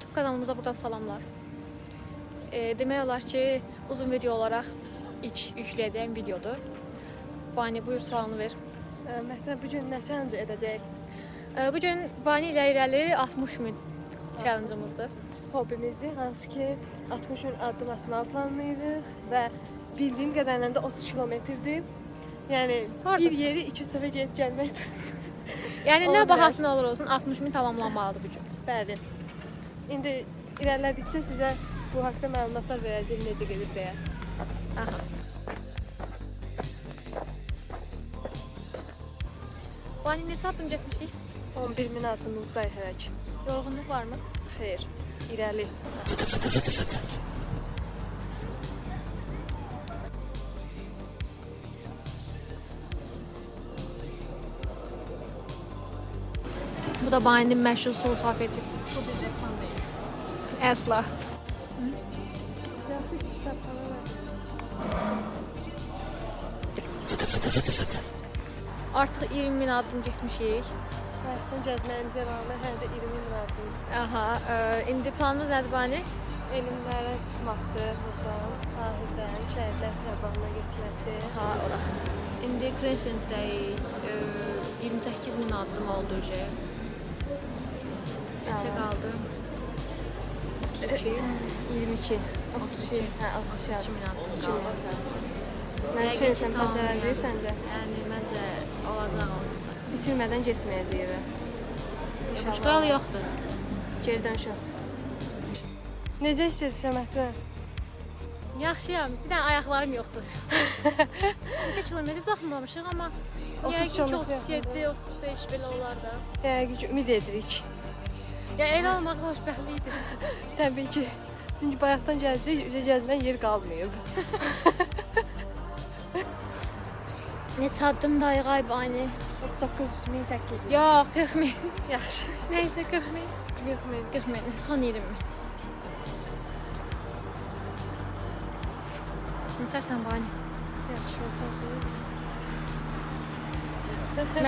YouTube kanalımıza buradan salamlar. Demək olar ki, uzun video olaraq ilk yükləyəcəyim videodur. Bani, buyur sualını ver. Məsələn, bugün nə challenge edəcəyik? Bugün Bani ilə irəli 60.000 challenge'ımızdır. Hobbimizdir, hansı ki 60 addım atmağı planlayırıq və bildiyim qədərlə də 30 kilometrdir. Yəni Hardasın? bir yeri 2 səfər gedib gəlmək. Yəni Ola nə bilər. bahasına olur olsun 60.000 tamamlanmalıdır bugün. Bəli. İndi irəlilədikcə sizə bu haqqda məlumatlar verəcəyim necə gedib deyə. Aha. Bani neçə addım getmişik? 11.000 addımımızdayıq hələ ki. Yorğunluq varmı? Xeyr, irəli. Bu da Bani'nin məşhur sos afeti. Bu bir reklam deyil. Əsla. Yaxşı kitabxana var. Artıq 20.000 addım getmişik. Bayaqdan gəzməyimizə rağmen hələ də 20.000 addım. Aha, indi planımız nədir Bani? Elmlərə çıxmaqdır buradan, sahildən, şəhidlər xiyabağına getməkdir. Ha, ora. İndi Crescent'dəyik. 28.000 addım oldu şey. Neçə qaldı? 32. 22. 32. Hə, 32 32.000 addım qaldı. qaldı. Nə Yəqin ki, şeysən, tamam bacaracaq yəni. səncə? Yəni məncə olacaq onsuz da. Bitirmədən getməyəcək evə. Buçqal yoxdur. Geri dönüş yoxdur. Necə hiss edirsən Məhdurə? Yaxşıyam. Bir dənə ayaqlarım yoxdur. Neçə kilometr baxmamışıq amma 30 yəqin ki kilometr 37, 35 belə olar da. Yəqin ki, ümid edirik. Ya elə olmaq xoşbəxtlikdir. Təbii ki. Çünki bayaqdan gəzməyə yer qalmayıb. Neçə addımdayıq ay Bani? 39.800. Yox, 40.000. Yaxşı. Nəysə 40.000. 40.000. 40.000, son 20.000. Nətərsən Bani? Yaxşı, olacaq.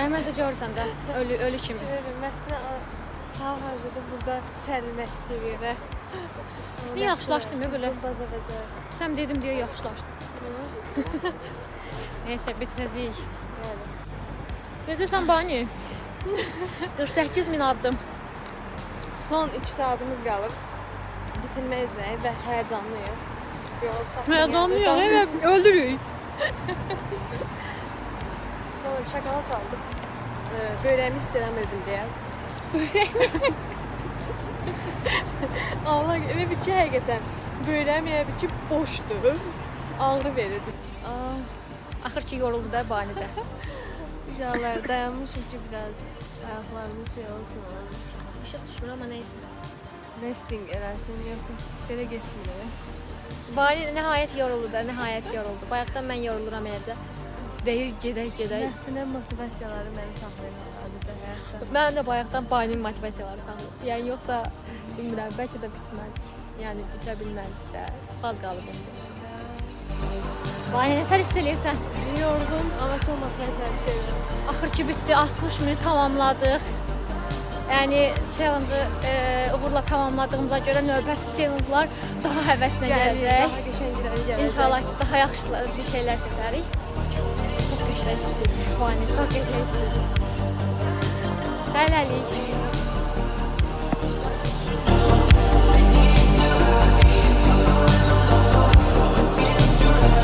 Məndən də görürsən də, ölü kimi. Görürüm, Məhdurə hal-hazırda burada sərilmək istəyir evə. İşte yaxşılaşdı mı belə? Bazacaq. Sən dedim deyə yaxşılaşdı. Nəysə, bitirəcəyik. Yəni. Necəsən Bani? 48.000 addım. Son 2 saatimiz qalıb. Bitirmək üzrəyik və həyəcanlıyıq. Yol saxlayıb. Həyəcanlıyıq, evet, öldürük. Şokolad aldıq. Böyrəyimi hiss eləmirdim deyə. Allah, elə bir ki, həqiqətən böyrəyim elə bir ki, boşdur. Ağrı verirdi. Axır ki, yoruldu da Bani də. İnşallah dayanmışıq ki, biraz ayaqlarımız şey olsun. İşıq düşmür amma neysə. Resting eləsin, yoxsa belə getmir. Bani nəhayət yoruldu da, nəhayət yoruldu. Bayaqdan mən yoruluram eləcə. Deyir, gedək. Məhdunun motivasiyaları məni saxlayır hazırda həyatda. Mən də bayaqdan Baninin motivasiyaları sanırım. Yəni yoxsa bilmirəm, bəlkə də bitməz. Yəni bitirə bilməz də. Çox az qalıb indi. Bani nətər hiss eləyirsən? Yorğun, amma çox motivasiyası sevirəm. Axır ki bitdi, 60.000 tamamladıq. Yəni challenge-ı uğurla tamamladığımıza görə növbəti challenge-lar daha həvəslə gələcək. Daha qəşəngləri gələcək. İnşallah ki daha yaxşı bir şeylər seçərik. Çox qəşəng. Bani, çox qəşəng. Hələlik.